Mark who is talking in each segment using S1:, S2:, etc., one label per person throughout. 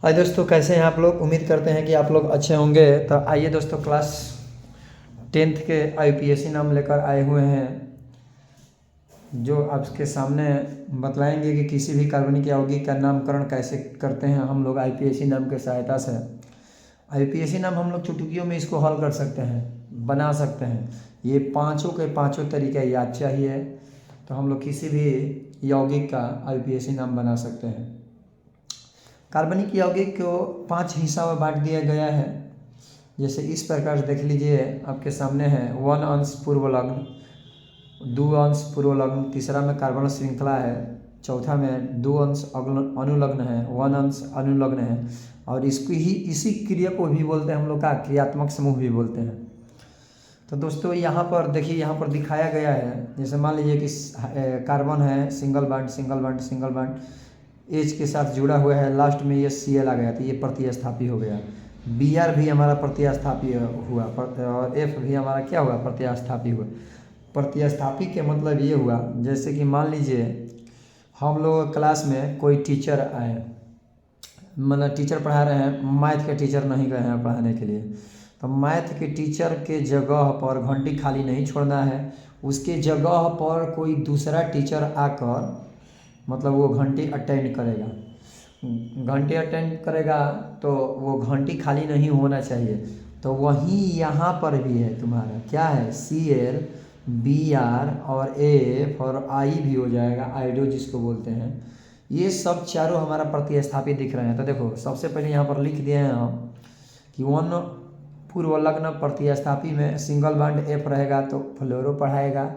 S1: हाय दोस्तों, कैसे हैं आप लोग। उम्मीद करते हैं कि आप लोग अच्छे होंगे। तो आइए दोस्तों, क्लास 10th के आईपीएससी नाम लेकर आए हुए हैं, जो आपके सामने बतलाएंगे कि किसी भी कार्बनिक यौगिक का नामकरण कैसे करते हैं हम लोग आईपीएससी नाम की सहायता से। आईपीएससी नाम हम लोग चुटकियों में इसको हल कर सकते हैं, बना सकते हैं। ये पाँचों के पाँचों तरीके याद चाहिए तो हम लोग किसी भी यौगिक का आईपीएससी नाम बना सकते हैं। कार्बनिक यौगिक को 5 हिस्सा में बांट दिया गया है। जैसे इस प्रकार से देख लीजिए, आपके सामने है 1 अंश पूर्वलग्न, 2 अंश पूर्वलग्न, तीसरा में कार्बन श्रृंखला है, चौथा में 2 अंश अनुलग्न है, 1 अंश अनुलग्न है। और इसको ही इसी क्रिया को भी बोलते हैं हम लोग का क्रियात्मक समूह भी बोलते हैं। तो दोस्तों यहाँ पर देखिए, यहाँ पर दिखाया गया है। जैसे मान लीजिए कि कार्बन है, single bond single bond single bond, H के साथ जुड़ा हुआ है, लास्ट में ये Cl आ गया तो ये प्रतिस्थापी हो गया। Br भी हमारा प्रतिस्थापी हुआ, और F भी हमारा क्या हुआ, प्रतिस्थापी हुआ। प्रतिस्थापी के मतलब ये हुआ, जैसे कि मान लीजिए हम लोग क्लास में कोई टीचर आए, मतलब टीचर पढ़ा रहे हैं, मैथ के टीचर नहीं गए हैं पढ़ाने के लिए, तो मैथ के टीचर के जगह पर घंटी खाली नहीं छोड़ना है। उसके जगह पर कोई दूसरा टीचर आकर, मतलब वो घंटी अटेंड करेगा, घंटी अटेंड करेगा तो वो घंटी खाली नहीं होना चाहिए। तो वहीं यहाँ पर भी है तुम्हारा, क्या है, Cl, Br और F और I भी हो जाएगा, आइडो जिसको बोलते हैं। ये सब चारों हमारा प्रतिस्थापी दिख रहे हैं। तो देखो, सबसे पहले यहाँ पर लिख दिए हैं हम कि 1 पूर्वलग्न प्रतिस्थापी में सिंगल बॉन्ड F रहेगा तो फ्लोरो पढ़ाएगा,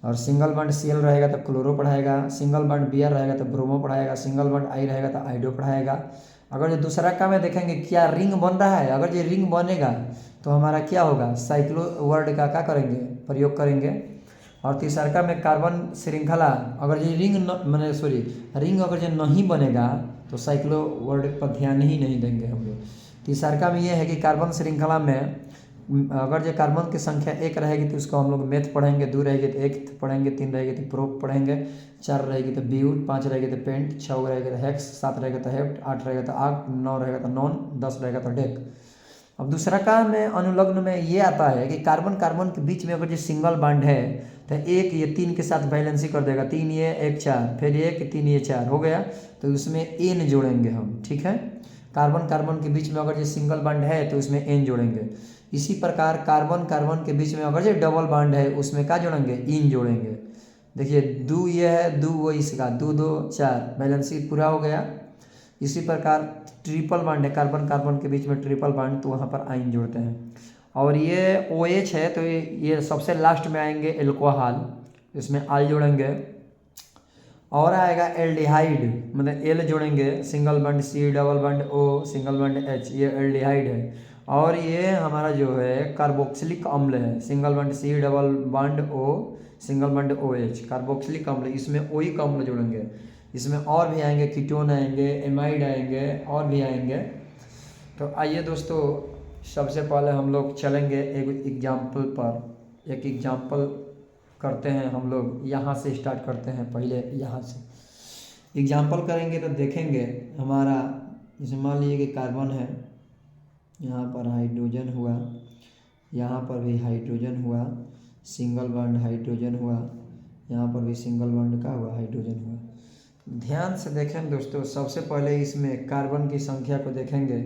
S1: और सिंगल बॉन्ड Cl रहेगा तो क्लोरो पढ़ाएगा, सिंगल बॉन्ड Br रहेगा तो ब्रोमो पढ़ाएगा, सिंगल बॉन्ड I रहेगा तो आइडो पढ़ाएगा। अगर जो दूसरा काम है देखेंगे क्या रिंग बन रहा है, अगर ये रिंग बनेगा तो हमारा क्या होगा, साइक्लो वर्ड का क्या करेंगे, प्रयोग करेंगे। और तीसरा में कार्बन श्रृंखला, अगर ये रिंग मैंने रिंग अगर जो नहीं बनेगा तो साइक्लो वर्ड पर ध्यान ही नहीं देंगे हम लोग। तीसरा में ये है कि कार्बन श्रृंखला में अगर जो कार्बन की संख्या 1 रहेगी तो उसको हम लोग मेथ पढ़ेंगे, 2 रहेगी तो एक पढ़ेंगे, 3 रहेगी तो प्रोप पढ़ेंगे, 4 रहेगी तो ब्यूट, 5 रहेगी तो पेंट, 6 रहेगा तो हेक्स, 7 रहेगा तो हेप्ट, 8 रहेगा तो आर्क, 9 रहेगा तो नॉन, 10 रहेगा तो डेक। अब दूसरा काम में अनुलग्न में ये आता है कि कार्बन कार्बन के बीच में अगर जो सिंगल बॉन्ड है तो एक ये 3 के साथ बैलेंसिंग कर देगा, 3 ये 1 4, फिर 1 3 ये 4 हो गया, तो उसमें एन जोड़ेंगे हम, ठीक है। कार्बन कार्बन के बीच में अगर जो सिंगल बॉन्ड है तो उसमें एन जोड़ेंगे। इसी प्रकार कार्बन कार्बन के बीच में अगर जो डबल बॉन्ड है उसमें क्या जोड़ेंगे, इन जोड़ेंगे। देखिए 2 ये है, 2 वो इसका, 2 2 4, बैलेंसिंग पूरा हो गया। इसी प्रकार ट्रिपल बॉन्ड है, कार्बन कार्बन के बीच में ट्रिपल बॉन्ड, तो वहाँ पर आइन जोड़ते हैं। और ये OH है तो ये सबसे लास्ट में आएंगे एल्कोहल, इसमें आल जोड़ेंगे। और आएगा एल्डिहाइड, मतलब एल जोड़ेंगे, single bond C double bond O single bond H, ये एल्डिहाइड है। और ये हमारा जो है कार्बोक्सिलिक अम्ल है, single bond C double bond O single bond OH, carboxylic अम्ल, इसमें ओइक अम्ल जोड़ेंगे। इसमें और भी आएंगे, कीटोन आएंगे, एमाइड आएंगे, और भी आएंगे। तो आइए दोस्तों, सबसे पहले हम लोग चलेंगे एक एग्जाम्पल पर। एक एग्जाम्पल करते हैं हम लोग, यहाँ से स्टार्ट करते हैं, पहले यहाँ से एग्जाम्पल करेंगे तो देखेंगे हमारा। जैसे मान लीजिए कि कार्बन है, यहाँ पर हाइड्रोजन हुआ, यहाँ पर भी हाइड्रोजन हुआ, सिंगल बॉन्ड हाइड्रोजन हुआ, यहाँ पर भी सिंगल बॉन्ड का हुआ, हाइड्रोजन हुआ। ध्यान से देखें दोस्तों, सबसे पहले इसमें कार्बन की संख्या को देखेंगे।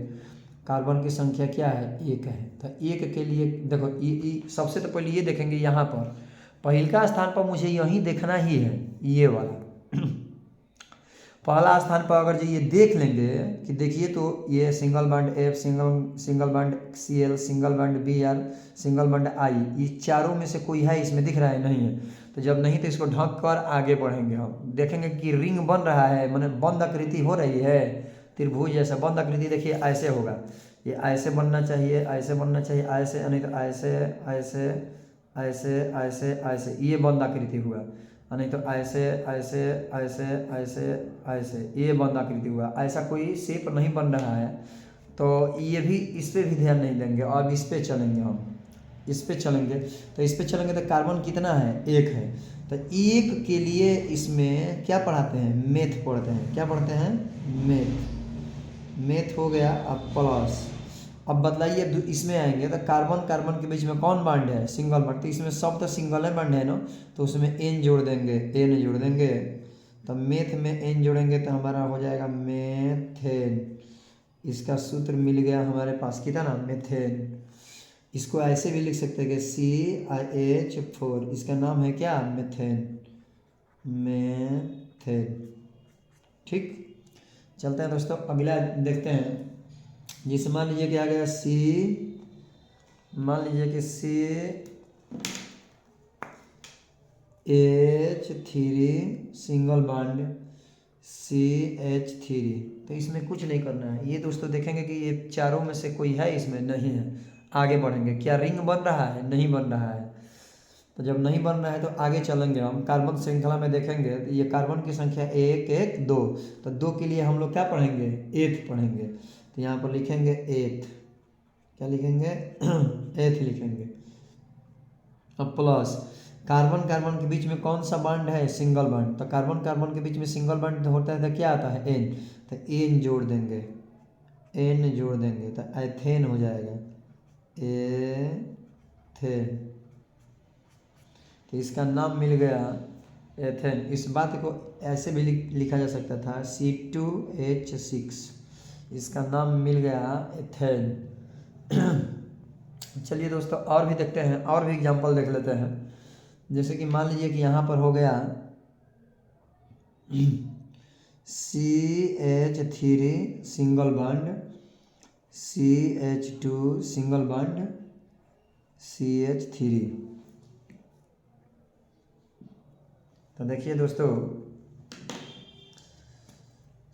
S1: कार्बन की संख्या क्या है, 1 है। तो 1 के लिए देखो, सबसे तो पहले ये देखेंगे, यहाँ पर पहला स्थान पर मुझे यहीं देखना ही है, ये वाला पहला स्थान पर अगर ये देख लेंगे कि देखिए तो ये single bond F, single bond Cl, single bond Br, single bond I, ये चारों में से कोई है इसमें, दिख रहा है, नहीं है। तो जब नहीं तो इसको ढक कर आगे बढ़ेंगे, हम देखेंगे कि रिंग बन रहा है, मतलब बंद आकृति हो रही है, त्रिभुज जैसा बंद आकृति। देखिए ऐसे होगा, ये ऐसे बनना चाहिए, ऐसे बनना चाहिए, ऐसे नहीं तो ऐसे ऐसे ऐसे ऐसे ऐसे, ये बंद आकृति हुआ। नहीं तो ऐसे ऐसे ऐसे ऐसे ऐसे, ये बंद आकृति हुआ। ऐसा कोई शेप नहीं बन रहा है, तो ये भी, इस पर भी ध्यान नहीं देंगे। अब इस पर चलेंगे, हम इस पर चलेंगे। तो इस पर चलेंगे तो कार्बन कितना है, 1 है। तो 1 के लिए इसमें क्या पढ़ाते हैं, मेथ पढ़ते हैं। क्या पढ़ते हैं, मेथ। मेथ हो गया। अब प्लस, अब बदलाइए इसमें आएंगे तो कार्बन कार्बन के बीच में कौन बॉन्ड है, सिंगल बॉन्ड, तो इसमें सब तो सिंगल है बॉन्ड है ना, तो उसमें एन जोड़ देंगे, एन जोड़ देंगे, तो मेथ में एन जोड़ेंगे तो हमारा हो जाएगा मेथेन। इसका सूत्र मिल गया हमारे पास, कितना ना, मेथेन। इसको ऐसे भी लिख सकते हैं कि CH4, इसका नाम है क्या, मेथेन, मेथेन। ठीक, चलते हैं दोस्तों अगला देखते हैं। जिसे मान लीजिए कि आ गया मान लीजिए कि CH3 सिंगल बॉन्ड CH3, तो इसमें कुछ नहीं करना है। ये दोस्तों देखेंगे कि ये चारों में से कोई है, इसमें नहीं है, आगे बढ़ेंगे। क्या रिंग बन रहा है, नहीं बन रहा है, तो जब नहीं बन रहा है तो आगे चलेंगे हम कार्बन श्रृंखला में देखेंगे तो ये कार्बन की संख्या 1 1 2, तो 2 के लिए हम लोग क्या पढ़ेंगे, एथ पढ़ेंगे। तो यहाँ पर लिखेंगे एथ, क्या लिखेंगे एथ लिखेंगे। अब प्लस, कार्बन कार्बन के बीच में कौन सा बॉन्ड है, सिंगल बॉन्ड, तो कार्बन कार्बन के बीच में सिंगल बॉन्ड होता है तो क्या आता है, एन, तो एन जोड़ देंगे, एन जोड़ देंगे तो एथेन हो जाएगा, एथेन। तो इसका नाम मिल गया एथेन। इस बात को ऐसे भी लिखा जा सकता था C2H6, इसका नाम मिल गया एथेन। चलिए दोस्तों और भी देखते हैं, और भी एग्जांपल देख लेते हैं। जैसे कि मान लीजिए कि यहाँ पर हो गया CH3 single bond, CH2 single bond, CH3। तो देखिए दोस्तों,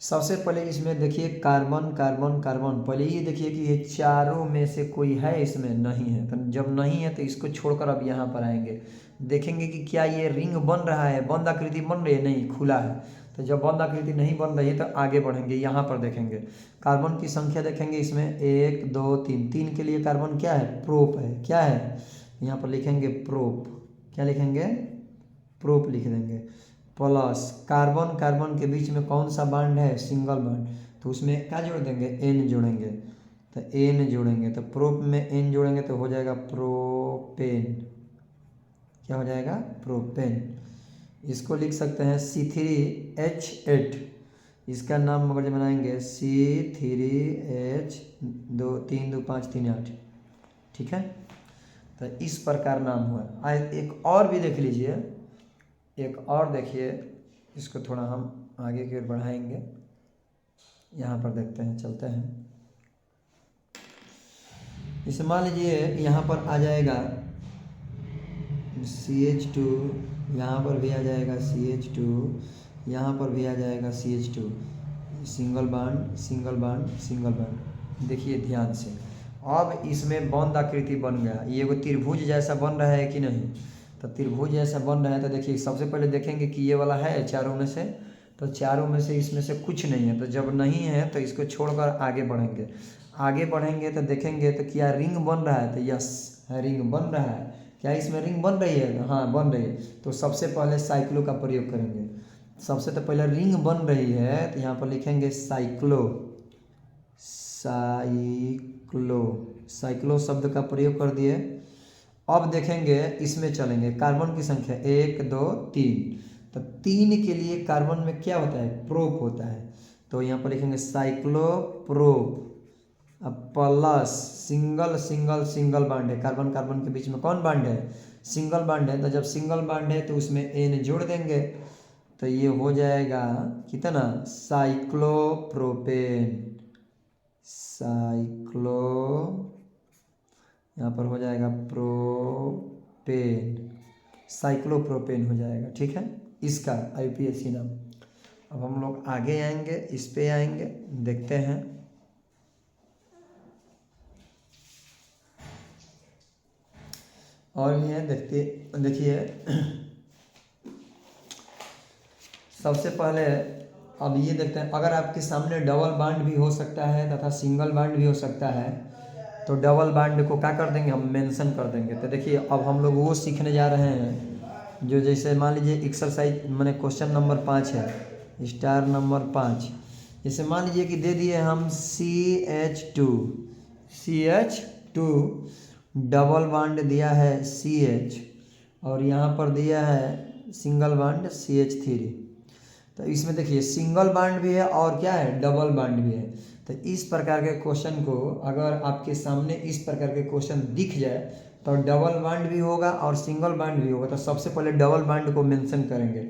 S1: सबसे पहले इसमें देखिए कार्बन कार्बन कार्बन, पहले ये देखिए कि ये चारों में से कोई है, इसमें नहीं है। तो जब नहीं है तो इसको छोड़कर अब यहाँ पर आएंगे, देखेंगे कि क्या ये रिंग बन रहा है, बंद आकृति बन रही है, नहीं, खुला है। तो जब बंद आकृति नहीं बन रही है तो आगे बढ़ेंगे, यहाँ पर देखेंगे कार्बन की संख्या, देखेंगे इसमें 1 2 3, 3 के लिए कार्बन क्या है, प्रोप है, क्या है, यहाँ पर लिखेंगे प्रोप, क्या लिखेंगे, प्रोप लिख देंगे। प्लस कार्बन कार्बन के बीच में कौन सा बॉन्ड है, सिंगल बॉन्ड, तो उसमें क्या जोड़ देंगे, एन जोड़ेंगे, तो एन जोड़ेंगे, तो प्रोप में एन जोड़ेंगे तो हो जाएगा प्रोपेन, क्या हो जाएगा, प्रोपेन। इसको लिख सकते हैं C3H8, इसका नाम अगर बनाएंगे C3H 2 3 2 5 3 8, ठीक है। तो इस प्रकार नाम हुआ। एक और भी देख लीजिए, एक और देखिए, इसको थोड़ा हम आगे की ओर बढ़ाएंगे, यहाँ पर देखते हैं, चलते हैं। इसे मान लीजिए यहाँ पर आ जाएगा CH2, यहाँ पर भी आ जाएगा CH2, यहाँ पर भी आ जाएगा CH2, single bond single bond single bond. देखिए ध्यान से, अब इसमें बंद आकृति बन गया, ये वो त्रिभुज जैसा बन रहा है कि नहीं, तो त्रिभुज जैसा बन रहा है। तो देखिए सबसे पहले देखेंगे कि ये वाला है चारों में से, तो चारों में से इसमें से कुछ नहीं है, तो जब नहीं है तो इसको छोड़कर आगे बढ़ेंगे। आगे बढ़ेंगे तो देखेंगे तो क्या रिंग बन रहा है, तो यस रिंग बन रहा है। क्या इसमें रिंग बन रही है, हाँ बन रही है। तो सबसे पहले साइक्लो का प्रयोग करेंगे। सबसे तो पहले रिंग बन रही है तो यहाँ पर लिखेंगे साइक्लो, साइक्लो, साइक्लो शब्द का प्रयोग कर दिए। अब देखेंगे इसमें चलेंगे, कार्बन की संख्या 1 2 3, तो 3 के लिए कार्बन में क्या होता है, प्रोप होता है, तो यहाँ पर लिखेंगे साइक्लोप्रोप। अब plus single single single bond है, कार्बन कार्बन के बीच में कौन बॉन्ड है, सिंगल बॉन्ड है, तो जब सिंगल बॉन्ड है तो उसमें एन जोड़ देंगे, तो ये हो जाएगा कितना, साइक्लोप्रोपेन, साइक्लो, यहाँ पर हो जाएगा प्रोपेन, साइक्लोप्रोपेन हो जाएगा, ठीक है, इसका IUPAC नाम। अब हम लोग आगे आएंगे, इस पे आएंगे, देखते हैं। और ये देखिए सबसे पहले अब ये देखते हैं, अगर आपके सामने डबल बॉन्ड भी हो सकता है तथा सिंगल बॉन्ड भी हो सकता है, तो डबल बॉन्ड को क्या कर देंगे, हम मेंशन कर देंगे। तो देखिए अब हम लोग वो सीखने जा रहे हैं जो, जैसे मान लीजिए एक्सरसाइज मैंने क्वेश्चन नंबर 5 है, स्टार नंबर 5, जैसे मान लीजिए कि दे दिए हम CH2 डबल बॉन्ड दिया है CH और यहाँ पर दिया है सिंगल बॉन्ड CH3। तो इसमें देखिए सिंगल बॉन्ड भी है और क्या है डबल बॉन्ड भी है। तो इस प्रकार के क्वेश्चन को अगर आपके सामने इस प्रकार के क्वेश्चन दिख जाए तो डबल बॉन्ड भी होगा और सिंगल बॉन्ड भी होगा। तो सबसे पहले डबल बॉन्ड को मेंशन करेंगे।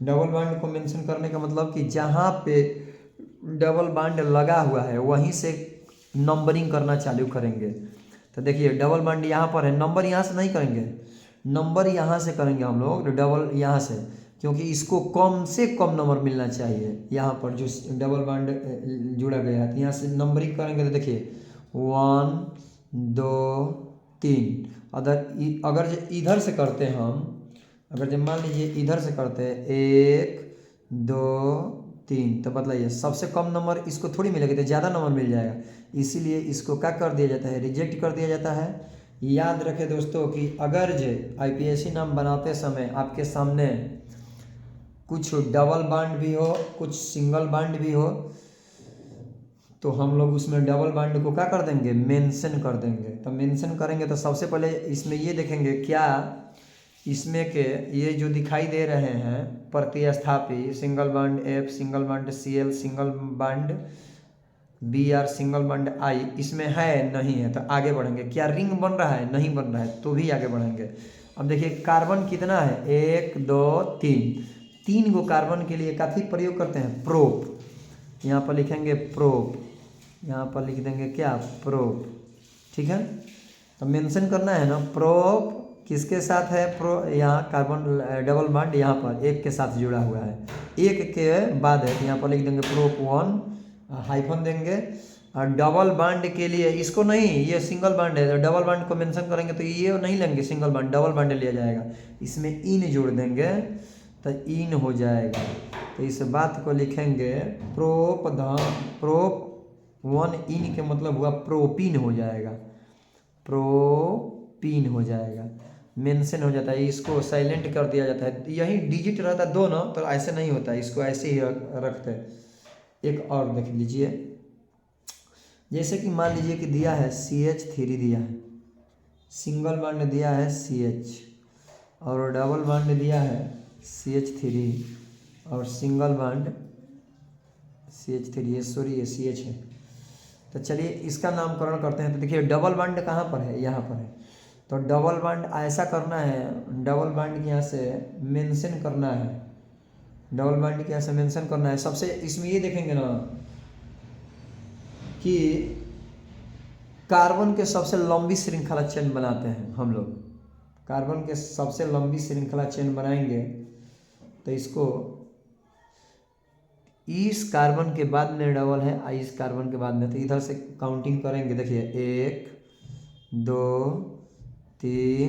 S1: डबल बॉन्ड को मेंशन करने का मतलब कि जहाँ पे डबल बॉन्ड लगा हुआ है वहीं से नंबरिंग करना चालू करेंगे। तो देखिए डबल बॉन्ड यहाँ पर है, नंबर यहाँ से नहीं करेंगे, नंबर यहाँ से करेंगे हम लोग डबल यहाँ से, क्योंकि इसको कम से कम नंबर मिलना चाहिए। यहाँ पर जो डबल बॉन्ड जुड़ा गया है तो यहाँ से नंबरिंग करेंगे। तो देखिए 1 2 3। अगर जो इधर से करते हैं हम, अगर जब मान लीजिए इधर से करते हैं 1 2 3, तो बताइए सबसे कम नंबर इसको थोड़ी मिलेगा, तो ज़्यादा नंबर मिल जाएगा। इसीलिए इसको क्या कर दिया जाता है, रिजेक्ट कर दिया जाता है। याद रखें दोस्तों कि अगर जो IPSC नाम बनाते समय आपके सामने कुछ डबल बॉन्ड भी हो कुछ सिंगल बॉन्ड भी हो तो हम लोग उसमें डबल बॉन्ड को क्या कर देंगे, मेंशन कर देंगे। तो मेंशन करेंगे तो सबसे पहले इसमें ये देखेंगे क्या इसमें के ये जो दिखाई दे रहे हैं प्रतिस्थापी single bond F, single bond Cl, single bond Br, single bond I, इसमें है नहीं है तो आगे बढ़ेंगे। क्या रिंग बन रहा है, नहीं बन रहा है तो भी आगे बढ़ेंगे। अब देखिए कार्बन कितना है 1 2 3 गो कार्बन के लिए काफ़ी प्रयोग करते हैं प्रोप। यहाँ पर लिखेंगे प्रोप, यहाँ पर लिख देंगे क्या प्रोप, ठीक है। तो मेंशन करना है ना प्रोप किसके साथ है, यहाँ कार्बन डबल बॉन्ड यहाँ पर एक के साथ जुड़ा हुआ है, एक के बाद है तो यहाँ पर लिख देंगे प्रोप 1 हाइफन देंगे। और डबल बॉन्ड के लिए इसको नहीं, ये सिंगल बॉन्ड है तो डबल बॉन्ड को मेंशन करेंगे तो ये नहीं लेंगे सिंगल बॉन्ड, डबल बॉन्ड लिया जाएगा। इसमें इन जोड़ देंगे तो इन हो जाएगा। तो इस बात को लिखेंगे प्रोप 1 इन के मतलब हुआ प्रोपीन हो जाएगा, प्रोपीन हो जाएगा, मेंशन हो जाता है। इसको साइलेंट कर दिया जाता है। यही डिजिट रहता है दोनों तो ऐसे नहीं होता है, इसको ऐसे ही रखते हैं। एक और देख लीजिए, जैसे कि मान लीजिए कि दिया है CH3 दिया है, सिंगल बॉन्ड दिया है CH और डबल बॉन्ड दिया है CH3 और सिंगल बॉन्ड CH3 ये सॉरी ये CH है। तो चलिए इसका नामकरण करते हैं। तो देखिए डबल बॉन्ड कहाँ पर है, यहाँ पर है। तो डबल बॉन्ड ऐसा करना है, डबल बॉन्ड के यहाँ से मेंशन करना है, डबल बॉन्ड के यहाँ से मेंशन करना है। सबसे इसमें ये देखेंगे ना कि कार्बन के सबसे लंबी श्रृंखला चेन बनाते हैं हम लोग, कार्बन के सबसे लंबी श्रृंखला चेन बनाएंगे तो इसको इस कार्बन के बाद में डबल है, इस कार्बन के बाद में, तो इधर से काउंटिंग करेंगे। देखिए 1 2 3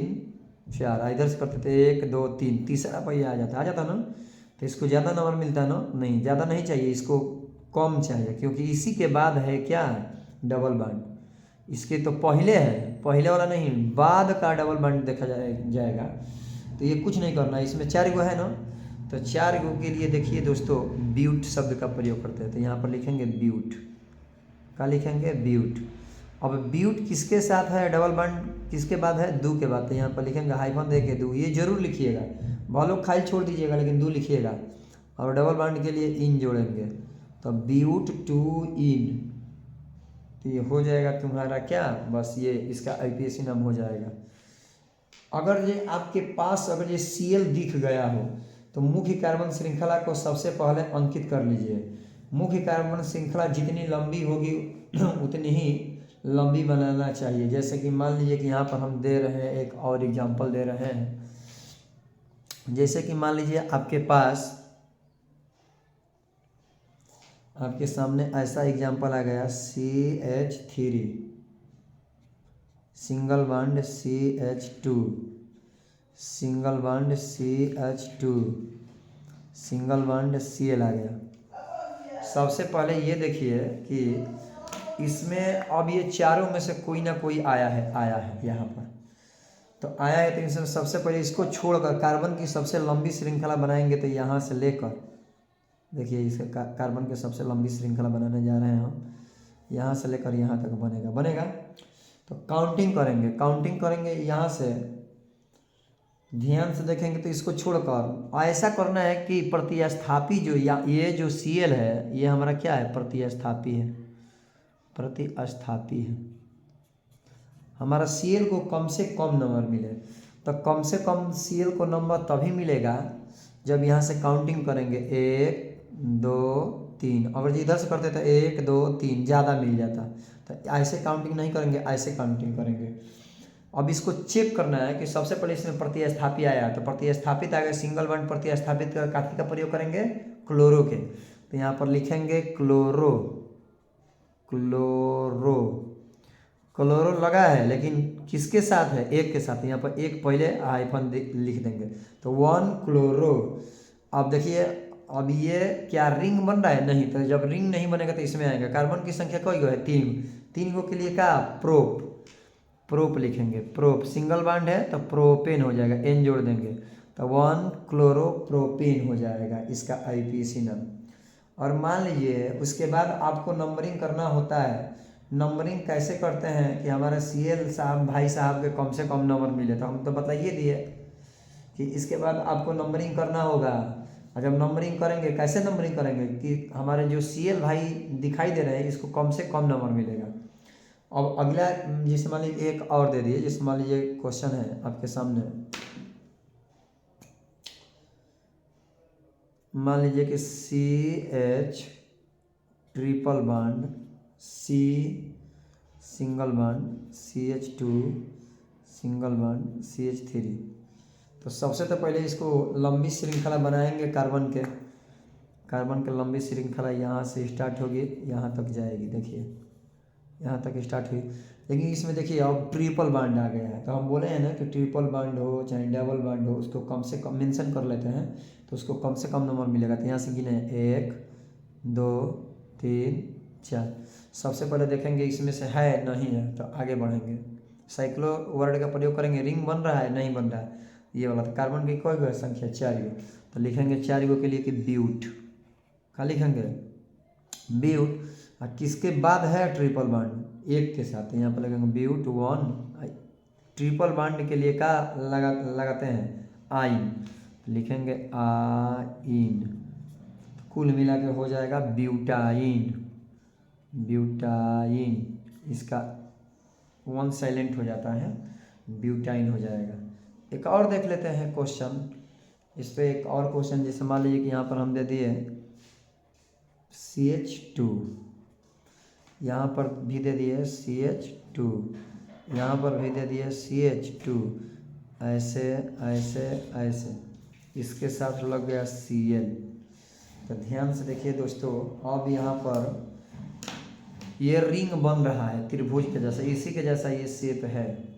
S1: 4, इधर से करते थे 1 2 3, तीसरा पहिया आ जाता ना। तो इसको ज़्यादा नंबर मिलता है ना, नहीं ज़्यादा नहीं चाहिए, इसको कम चाहिए क्योंकि इसी के बाद है क्या डबल बॉन्ड। इसके तो पहले है, पहले वाला नहीं बाद का डबल बॉन्ड देखा जाएगा। तो ये कुछ नहीं करना, इसमें 4 गो है ना, तो 4 गो के लिए देखिए दोस्तों ब्यूट शब्द का प्रयोग करते हैं। तो यहाँ पर लिखेंगे ब्यूट, क्या लिखेंगे ब्यूट। अब ब्यूट किसके साथ है डबल बॉन्ड, किसके बाद है दो के बाद, तो यहाँ पर लिखेंगे हाइफन दे के दो, ये जरूर लिखिएगा, बहुत लोग खाली छोड़ दीजिएगा लेकिन दो लिखिएगा। और डबल बॉन्ड के लिए इन जोड़ेंगे तो ब्यूट 2 इन, तो ये हो जाएगा तुम्हारा क्या, बस ये इसका IPSC नाम हो जाएगा। अगर ये आपके पास अगर ये Cl दिख गया हो तो मुख्य कार्बन श्रृंखला को सबसे पहले अंकित कर लीजिए। मुख्य कार्बन श्रृंखला जितनी लंबी होगी उतनी ही लंबी बनाना चाहिए। जैसे कि मान लीजिए कि यहाँ पर हम दे रहे हैं एक और एग्जांपल दे रहे हैं। जैसे कि मान लीजिए आपके सामने ऐसा एग्जांपल आ गया CH3 single bond CH2 single bond CH2 single bond Cl आ गया। सबसे पहले ये देखिए कि इसमें अब ये चारों में से कोई ना कोई आया है यहाँ पर, तो आया है तो इसमें सबसे पहले इसको छोड़कर कार्बन की सबसे लंबी श्रृंखला बनाएंगे। तो यहाँ से लेकर देखिए इसके कार्बन की सबसे लंबी श्रृंखला बनाने जा रहे हैं हम, यहाँ से लेकर यहाँ तक बनेगा। तो काउंटिंग करेंगे यहाँ से, ध्यान से देखेंगे तो इसको छोड़कर ऐसा करना है कि प्रतिस्थापी जो ये जो Cl है ये हमारा क्या है, प्रतिस्थापी है। हमारा Cl को कम से कम नंबर मिले, तो कम से कम Cl को नंबर तभी मिलेगा जब यहाँ से काउंटिंग करेंगे 1 2 3। अगर इधर से करते तो 1 2 3 ज़्यादा मिल जाता, तो ऐसे काउंटिंग नहीं करेंगे, ऐसे काउंटिंग करेंगे। अब इसको चेक करना है कि सबसे पहले इसमें प्रतिस्थापी आया, तो प्रतिस्थापित आ गया, सिंगल बॉन्ड प्रतिस्थापित काफी का प्रयोग करेंगे, क्लोरो के। तो यहाँ पर लिखेंगे क्लोरो लगा है, लेकिन किसके साथ है, एक के साथ। यहाँ पर एक पहले हाइफन लिख देंगे, तो 1 क्लोरो। अब देखिए अब ये क्या रिंग बन रहा है, नहीं, तो जब रिंग नहीं बनेगा तो इसमें आएगा। कार्बन की संख्या कई गो है, 3 गो के लिए क्या, प्रोप लिखेंगे, प्रोप। सिंगल बॉन्ड है तो प्रोपेन हो जाएगा, एन जोड़ देंगे, तो 1 क्लोरोप्रोपेन हो जाएगा इसका IUPAC नाम। और मान लीजिए उसके बाद आपको नंबरिंग करना होता है। नंबरिंग कैसे करते हैं कि हमारे Cl साहब भाई साहब के कम से कम नंबर मिले, तो हम तो बताइए दिए कि इसके बाद आपको नंबरिंग करना होगा। और जब नंबरिंग करेंगे, कैसे नंबरिंग करेंगे कि हमारे जो Cl भाई दिखाई दे रहे हैं इसको कम से कम नंबर मिलेगा। अब अगला जैसे मान लीजिए एक और दे दिए, जैसे मान लीजिए क्वेश्चन है आपके सामने, मान लीजिए कि CH triple bond, C single bond, CH2 single bond, CH3। तो सबसे तो पहले इसको लंबी श्रृंखला बनाएंगे कार्बन के लंबी श्रृंखला यहाँ से स्टार्ट होगी, यहाँ तक जाएगी। देखिए यहाँ तक स्टार्ट हुई, लेकिन इसमें देखिए अब ट्रिपल बॉन्ड आ गया है। तो हम बोले हैं ना कि ट्रिपल बॉन्ड हो चाहे डबल बॉन्ड हो, उसको कम से कम मेंशन कर लेते हैं, तो उसको कम से कम नंबर मिलेगा। तो यहाँ से गिने 1 2 3 4। सबसे पहले देखेंगे इसमें से है नहीं है, तो आगे बढ़ेंगे, साइक्लो वर्ड का प्रयोग करेंगे। रिंग बन रहा है, नहीं बन रहा है, ये वाला। तो कार्बन की कोई गो संख्या 4 गो, तो लिखेंगे 4 गो के लिए कि ब्यूट, क्या लिखेंगे, ब्यूट। और किसके बाद है ट्रिपल बॉन्ड, एक के साथ, यहाँ पर लगेंगे ब्यूट 1। ट्रिपल बॉन्ड के लिए क्या लगाते हैं, आइन, लिखेंगे आइन। कुल मिला के हो जाएगा ब्यूटाइन। इसका 1 साइलेंट हो जाता है, ब्यूटाइन हो जाएगा। एक और देख लेते हैं क्वेश्चन, इस पर एक और क्वेश्चन, जैसे मान लीजिए कि यहाँ पर हम दे दिए CH2, यहाँ पर भी दे दिए CH2, यहाँ पर भी दे दिए CH2, ऐसे ऐसे ऐसे, इसके साथ लग गया Cl। तो ध्यान से देखिए दोस्तों, अब यहाँ पर ये रिंग बन रहा है त्रिभुज के जैसा, इसी के जैसा ये शेप है।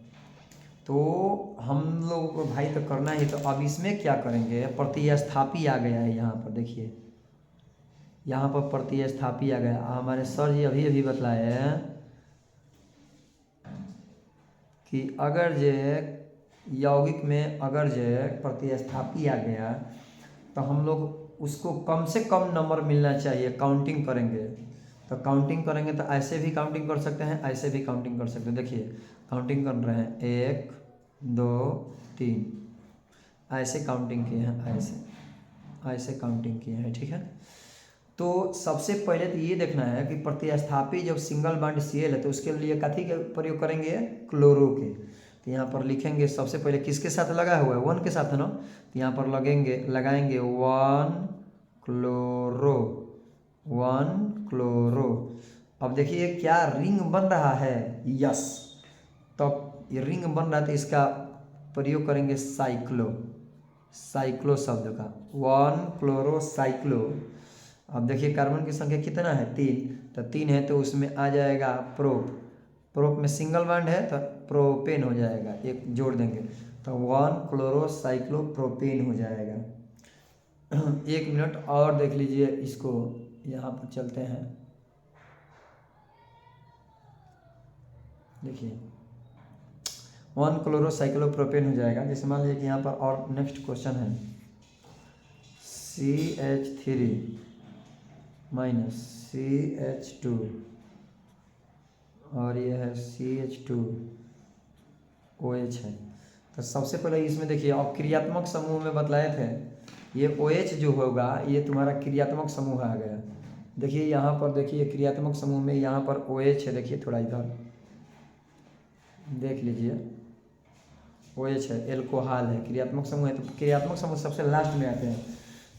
S1: तो हम लोगों को भाई तो करना ही, तो अब इसमें क्या करेंगे, प्रतिस्थापी आ गया है। यहाँ पर देखिए, यहाँ पर प्रतिस्थापी आ गया। हमारे सर जी अभी बतलाए हैं कि अगर जे यौगिक में अगर जे प्रतिस्थापी आ गया, तो हम लोग उसको कम से कम नंबर मिलना चाहिए। काउंटिंग करेंगे, तो काउंटिंग करेंगे तो ऐसे भी काउंटिंग कर सकते हैं, ऐसे भी काउंटिंग कर सकते हैं। देखिए काउंटिंग कर रहे हैं, 1 2 3, ऐसे काउंटिंग किए हैं, ऐसे काउंटिंग किए हैं, ठीक है। तो सबसे पहले तो ये देखना है कि प्रतिस्थापी जब सिंगल बॉन्ड Cl है तो उसके लिए कथी के प्रयोग करेंगे, क्लोरो के। तो यहाँ पर लिखेंगे सबसे पहले किसके साथ लगा हुआ है, 1 के साथ है ना, तो यहाँ पर लगाएंगे 1 क्लोरो। अब देखिए क्या रिंग बन रहा है, यस। तब ये रिंग बन रहा है तो इसका प्रयोग करेंगे साइक्लो शब्द का, 1 क्लोरो साइक्लो। अब देखिए कार्बन की संख्या कितना है, 3, तो 3 है तो उसमें आ जाएगा प्रोप में सिंगल बॉन्ड है तो प्रोपेन हो जाएगा, एक जोड़ देंगे, तो 1 क्लोरो साइक्लो प्रोपेन हो जाएगा। 1 मिनट और देख लीजिए इसको, यहाँ पर चलते हैं। देखिए 1 क्लोरो साइक्लो प्रोपेन हो जाएगा। जैसे मान लीजिए कि यहाँ पर और नेक्स्ट क्वेश्चन है, CH3 माइनस CH2 और ये है CH2OH है। तो सबसे पहले इसमें देखिए, अब क्रियात्मक समूह में बतलाए थे, ये OH जो होगा ये तुम्हारा क्रियात्मक समूह आ गया। देखिए यहाँ पर, देखिए क्रियात्मक समूह में यहाँ पर OH है, देखिए थोड़ा इधर देख लीजिए, OH है, एल्कोहल है, क्रियात्मक समूह है। तो क्रियात्मक समूह सबसे लास्ट में आते हैं।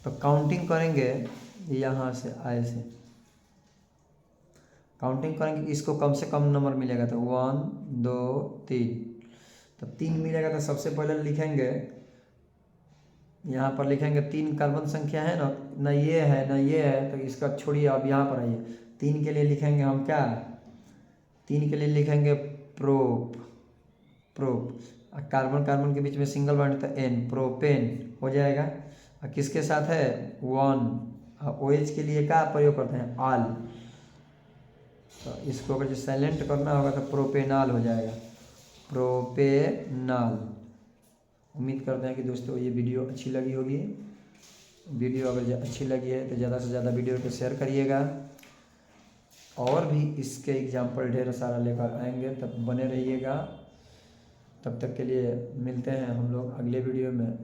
S1: तो काउंटिंग करेंगे यहाँ से आए से काउंटिंग करेंगे, इसको कम से कम नंबर मिलेगा। तो 1 2 3, तो 3 मिलेगा। तो सबसे पहले लिखेंगे, यहाँ पर लिखेंगे 3 कार्बन संख्या है ना ये है ना ये है, तो इसका छोड़िए, अब यहाँ पर आइए। 3 के लिए लिखेंगे हम क्या, 3 के लिए लिखेंगे प्रोप। कार्बन कार्बन के बीच में सिंगल बॉन्ड, तो N, प्रोपेन हो जाएगा। और किसके साथ है 1। OH के लिए क्या प्रयोग करते हैं, आल। तो इसको अगर जो साइलेंट करना होगा तो प्रोपेनाल हो जाएगा, प्रोपेनाल। उम्मीद करते हैं कि दोस्तों ये वीडियो अच्छी लगी होगी। वीडियो अगर अच्छी लगी है तो ज़्यादा से ज़्यादा वीडियो को शेयर करिएगा। और भी इसके एग्जाम्पल ढेर सारा लेकर आएंगे, तब बने रहिएगा। तब तक के लिए मिलते हैं हम लोग अगले वीडियो में।